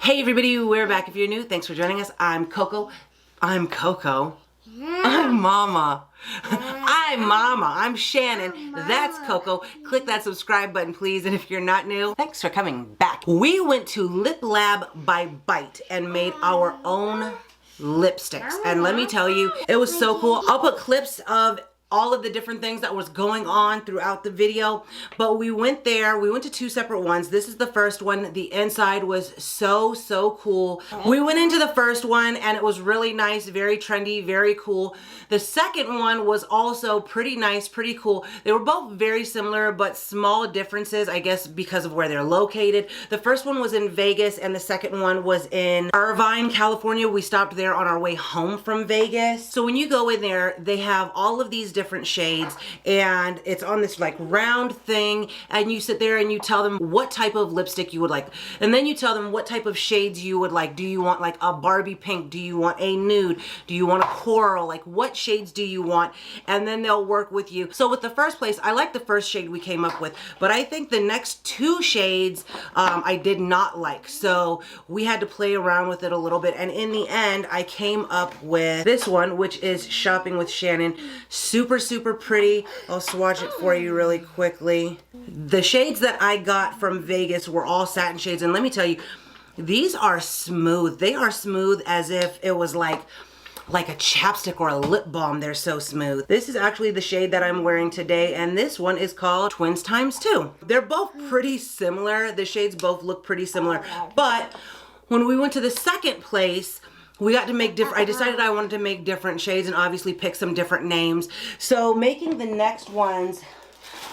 Hey everybody, we're back. If you're new, thanks for joining us. I'm Coco. I'm Coco. I'm Mama. I'm Mama. I'm Shannon. That's Coco. Click that subscribe button, please. And if you're not new, thanks for coming back. We went to Lip Lab by Bite and made our own lipsticks. And let me tell you, it was so cool. I'll put clips of all of the different things that was going on throughout the video, but we went to two separate ones. This is the first one. The inside was so cool. We went into the first one and it was really nice, very trendy, very cool. The second one was also pretty nice, pretty cool. They were both very similar, but small differences, I guess, because of where they're located. The first one was in Vegas and the second one was in Irvine, California. We stopped there on our way home from Vegas. So when you go in there, they have all of these different shades and it's on this like round thing, and you sit there and you tell them what type of lipstick you would like, and then you tell them what type of shades you would like. Do you want like a Barbie pink? Do you want a nude? Do you want a coral? Like what shades do you want? And then they'll work with you. So with the first place, I like the first shade we came up with, but I think the next two shades I did not like, so we had to play around with it a little bit, and in the end I came up with this one, which is Shopping with Shannon. Super pretty. I'll swatch it for you really quickly. The shades that I got from Vegas were all satin shades, and let me tell you, these are smooth. They are smooth as if it was like a chapstick or a lip balm. They're so smooth. This is actually the shade that I'm wearing today, and this one is called Twins Times 2. They're both pretty similar. The shades both look pretty similar, but when we went to the second place, we got to make I decided I wanted to make different shades and obviously pick some different names. So making the next ones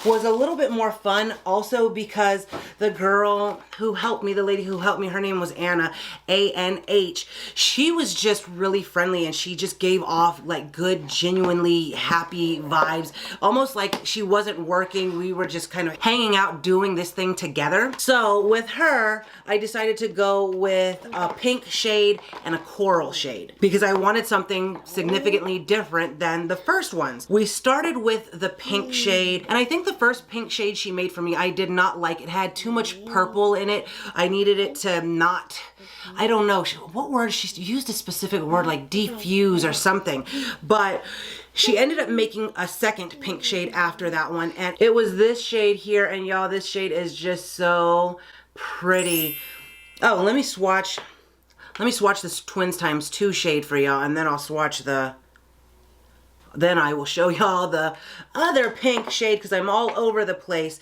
was a little bit more fun, also because the girl who helped me, the lady who helped me, her name was Anna, A-N-H. She was just really friendly and she just gave off like good, genuinely happy vibes. Almost like she wasn't working. We were just kind of hanging out doing this thing together. So with her, I decided to go with a pink shade and a coral shade because I wanted something significantly different than the first ones. We started with the pink shade, and I think the first pink shade she made for me, I did not like. It had too much purple in it. I needed it to not, I don't know, what word? She used a specific word like diffuse or something. But she ended up making a second pink shade after that one, and it was this shade here, and y'all, this shade is just so pretty. Oh, let me swatch this Twins Times 2 shade for y'all, and then I'll swatch then I will show y'all the other pink shade because I'm all over the place.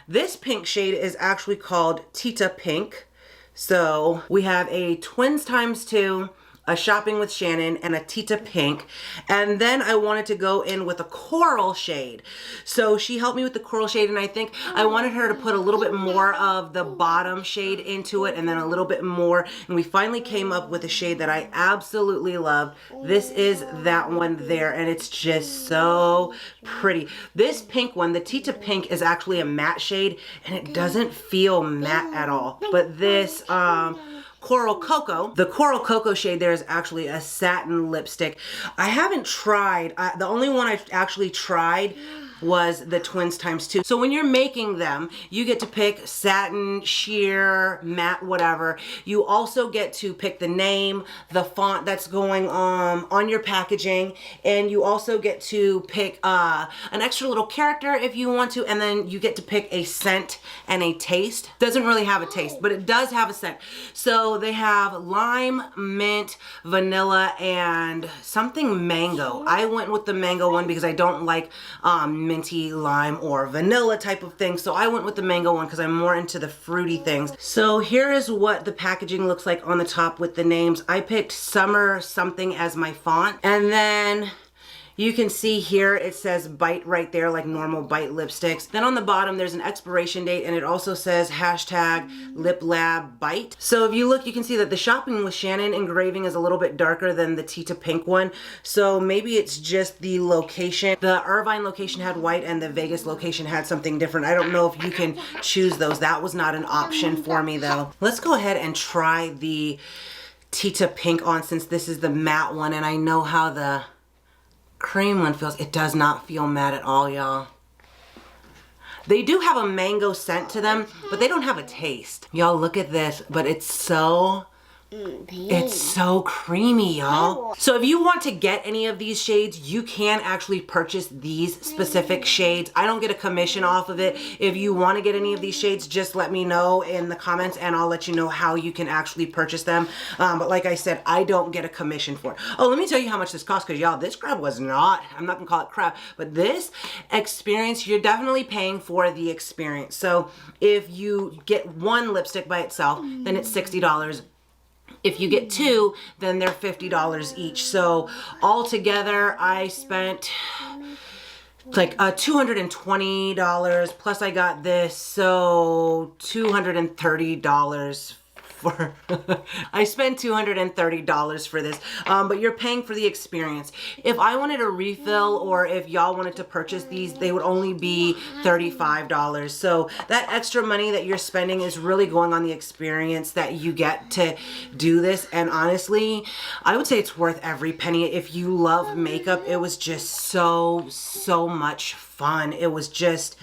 This pink shade is actually called Tita Pink. So we have a Twins Times 2, a Shopping with Shannon, and a Tita Pink. And then I wanted to go in with a coral shade. So she helped me with the coral shade, and I think I wanted her to put a little bit more of the bottom shade into it and then a little bit more. And we finally came up with a shade that I absolutely love. This is that one there, and it's just so pretty. This pink one, the Tita Pink, is actually a matte shade, and it doesn't feel matte at all. But this, Coral Cocoa. The Coral Cocoa shade there is actually a satin lipstick. I haven't tried, the only one I've actually tried was the Twins Times 2. So when you're making them, you get to pick satin, sheer, matte, whatever. You also get to pick the name, the font that's going on your packaging, and you also get to pick an extra little character if you want to, and then you get to pick a scent and a taste. Doesn't really have a taste, but it does have a scent. So they have lime, mint, vanilla, and something mango. I went with the mango one because I don't like minty lime or vanilla type of thing, so I went with the mango one because I'm more into the fruity things. So here is what the packaging looks like on the top with the names. I picked Summer something as my font, and then you can see here it says Bite right there, like normal Bite lipsticks. Then on the bottom there's an expiration date, and it also says #LipLabBite. So if you look, you can see that the Shopping with Shannon engraving is a little bit darker than the Tita Pink one. So maybe it's just the location. The Irvine location had white and the Vegas location had something different. I don't know if you can choose those. That was not an option for me though. Let's go ahead and try the Tita Pink on, since this is the matte one and I know how the cream one feels. It does not feel matte at all, y'all. They do have a mango scent to them, but they don't have a taste. Y'all look at this, but it's so creamy, y'all. So if you want to get any of these shades, you can actually purchase these specific shades. I don't get a commission off of it. If you want to get any of these shades, just let me know in the comments and I'll let you know how you can actually purchase them. But like I said, I don't get a commission for it. Oh, let me tell you how much this cost, because y'all, this crap was not, I'm not gonna call it crap, but this experience, you're definitely paying for the experience. So if you get one lipstick by itself, then it's $60. If you get two, then they're $50 each. So altogether, I spent like $220, plus I got this, so $230 for I spent $230 for this, but you're paying for the experience. If I wanted a refill or if y'all wanted to purchase these, they would only be $35. So that extra money that you're spending is really going on the experience that you get to do this. And honestly, I would say it's worth every penny. If you love makeup, it was just so much fun. It was just,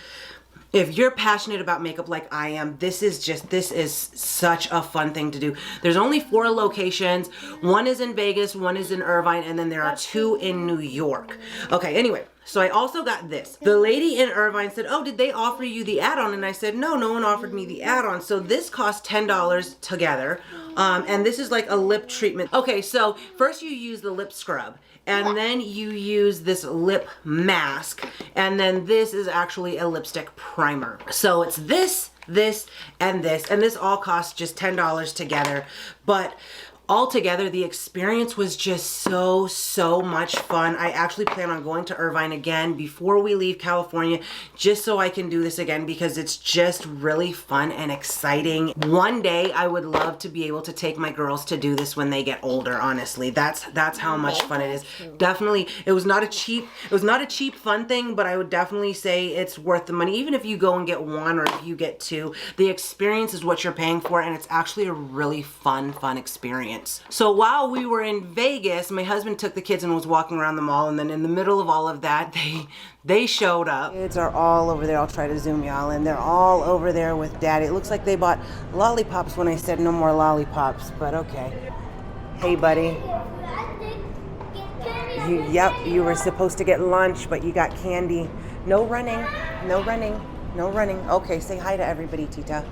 if you're passionate about makeup like I am, this is such a fun thing to do. There's only 4 locations. One is in Vegas, one is in Irvine, and then there are 2 in New York. Okay, anyway, so I also got this. The lady in Irvine said, oh, did they offer you the add-on? And I said, no, no one offered me the add-on. So this costs $10 together. And this is like a lip treatment. Okay, so first you use the lip scrub. And then you use this lip mask. And then this is actually a lipstick primer. So it's this, and this. And this all costs just $10 together. But altogether, the experience was just so much fun. I actually plan on going to Irvine again before we leave California, just so I can do this again, because it's just really fun and exciting. One day I would love to be able to take my girls to do this when they get older. Honestly, that's how much fun it is. Definitely, it was not a cheap fun thing, but I would definitely say it's worth the money. Even if you go and get one or if you get 2, the experience is what you're paying for, and it's actually a really fun experience. So while we were in Vegas, my husband took the kids and was walking around the mall, and then in the middle of all of that, they showed up. Kids are all over there. I'll try to zoom y'all in. They're all over there with Daddy. It looks like they bought lollipops when I said no more lollipops, but okay. Hey, buddy. Yep, you were supposed to get lunch, but you got candy. No running, no running, no running. Okay, say hi to everybody, Tita.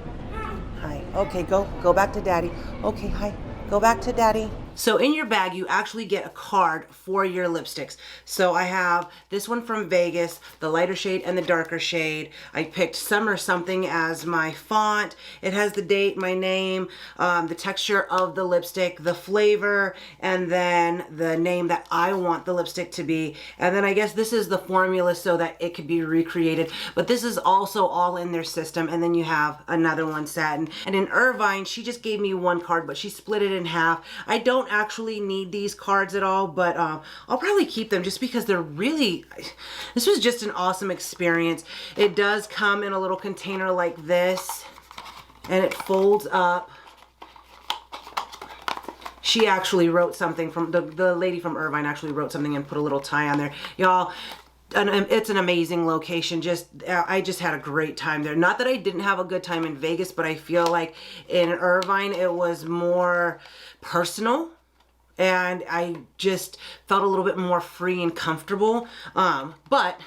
Hi. Okay, go back to Daddy. Okay, hi. Go back to Daddy. So in your bag, you actually get a card for your lipsticks. So I have this one from Vegas, the lighter shade and the darker shade. I picked Summer Something as my font. It has the date, my name, the texture of the lipstick, the flavor, and then the name that I want the lipstick to be. And then I guess this is the formula so that it could be recreated. But this is also all in their system. And then you have another one, Satin. And in Irvine, she just gave me one card, but she split it in half. I don't actually need these cards at all, but I'll probably keep them just because they're really, this was just an awesome experience. It does come in a little container like this, and it folds up. She actually wrote something from, the lady from Irvine actually wrote something and put a little tie on there. Y'all, it's an amazing location. I just had a great time there. Not that I didn't have a good time in Vegas, but I feel like in Irvine it was more personal, and I just felt a little bit more free and comfortable. But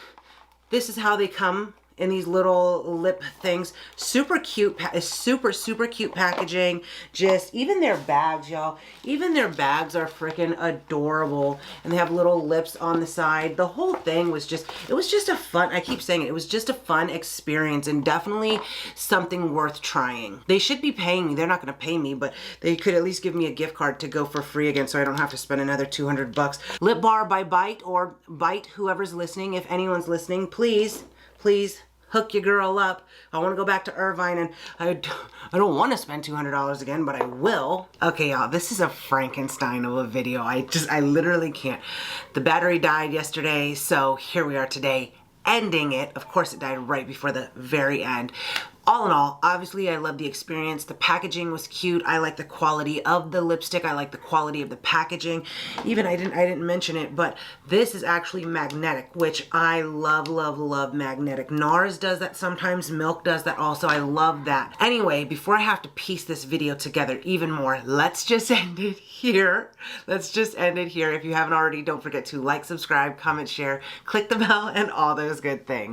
this is how they come in these little lip things. Super cute, super cute packaging. Just, even their bags, y'all. Even their bags are freaking adorable. And they have little lips on the side. The whole thing was just, it was just a fun, I keep saying it, it was just a fun experience, and definitely something worth trying. They should be paying me. They're not gonna pay me, but they could at least give me a gift card to go for free again, so I don't have to spend another 200 bucks. Lip Bar by Bite, or Bite, whoever's listening, if anyone's listening, please hook your girl up. I want to go back to Irvine, and I don't want to spend $200 again, but I will. Okay, y'all, this is a Frankenstein of a video. I literally can't. The battery died yesterday, so here we are today, ending it. Of course, it died right before the very end. all in all, obviously I love the experience. The packaging was cute. I like the quality of the lipstick. I like the quality of the packaging. Even I didn't mention it, but this is actually magnetic, which I love, love, love magnetic. NARS does that sometimes. Milk does that also. I love that. Anyway, before I have to piece this video together even more, let's just end it here. Let's just end it here. If you haven't already, don't forget to like, subscribe, comment, share, click the bell, and all those good things.